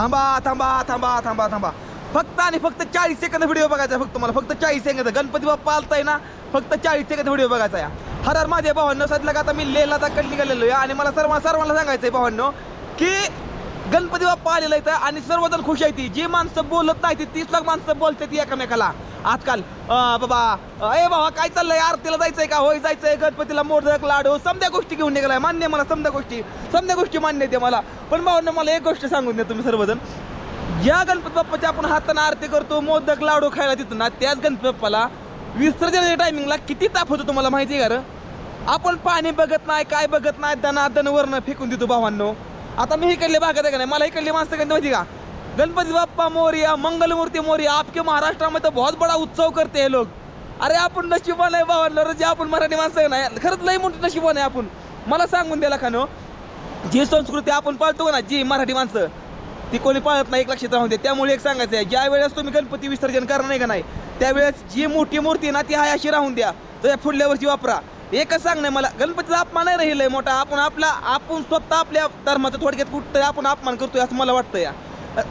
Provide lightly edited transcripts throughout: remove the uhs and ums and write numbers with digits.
थांबा थांबा थांबा थांबा थांबा फक्त आणि फक्त 40 सेकंद व्हिडिओ बघायचा आहे. फक्त मला फक्त 40 सेकंद. गणपती बाप्पा आलताय ना, फक्त 40 सेकंद व्हिडिओ बघायचा आहे. हर हर माझ्या भावांनो, सध्या का आता मी लेह लडाखकडे निघालेलो आहे आणि मला सर्वांना सांगायचं आहे भावांनो की गणपती बाप्पा आलेला आहे आणि सर्वजण खुश आहे. ती जी माणसं बोलत नाही ती 30 लाख माणसं बोलते ती एकमेकाला आजकाल. बाबा ए बाबा काय चाललंय, आरतीला जायचंय का? होय जायचंय. गणपतीला मोदक लाडू समध्या गोष्टी घेऊन निघालाय. मान्य मला समध्या गोष्टी मान्य आहे मला. पण भावांनो मला एक गोष्ट सांगून द्या तुम्ही सर्वजण, ज्या गणपती बाप्पाच्या आपण हाताने आरती करतो, मोदक लाडू खायला तिथं ना, त्याच गणपती बाप्पाला विसर्जनाच्या टायमिंगला किती ताप होतो तुम्हाला माहिती आहे का? आपण पाणी बघत नाही, काय बघत नाही, दनादन वरनं फेकून देतो भावांनो. आता मी इकडले भागात आहे का नाही, मला इकडली माणसं काय माहिती का? गणपती बाप्पा मोरया, मंगलमूर्ती मोरया, आपके महाराष्ट्रामध्ये तर बहुत बडा उत्सव करते हे लोक. अरे आपण नशिबान आहे भावांनो, जे आपण मराठी माणसं नाही, खरंच लई मोठी नशिबान आहे आपण. मला सांगून द्याला खानो, जी संस्कृती आपण पाळतो ना, जी मराठी माणसं ती कोणी पाळत नाही, एक लक्षात राहून दे. त्यामुळे एक सांगायचं आहे, ज्या वेळेस तुम्ही गणपती विसर्जन करणार नाही का नाही, त्यावेळेस जी मोठी मूर्ती ना ती हाय अशी राहून द्या, तर पुढल्या वर्षी वापरा. एकच सांगणं मला, गणपतीचा अपमान नाही राहिलाय मोठा. आपण स्वतः आपल्या धर्माचा थोडक्यात कुठं आपण अपमान करतोय असं मला वाटतं. या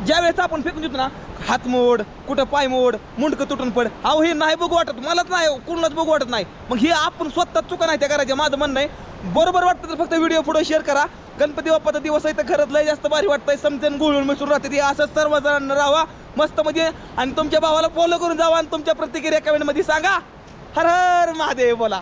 ज्या वेळेस आपण फेकून देतो ना, हात मोड, कुठं पाय मोड, मुंडकं तुटून पड, अहो हे नाही बघू वाटत, मलाच नाही, कुणालाच बघू वाटत नाही. मग हे आपण स्वतः चुका नाही त्या करायच्या. माझं म्हणणं आहे, बरोबर वाटतं तर फक्त व्हिडिओ पुढे शेअर करा. गणपती बाप्पाचा दिवस आहे तर खरंच लय जास्त भारी वाटतंय. समजून गुळून मिसळून राहते ती. असंच सर्वजण राहा मस्त मध्ये आणि तुमच्या भावाला फॉलो करून जावा आणि तुमच्या प्रतिक्रिया कमेंटमध्ये सांगा. हर हर महादेव बोला.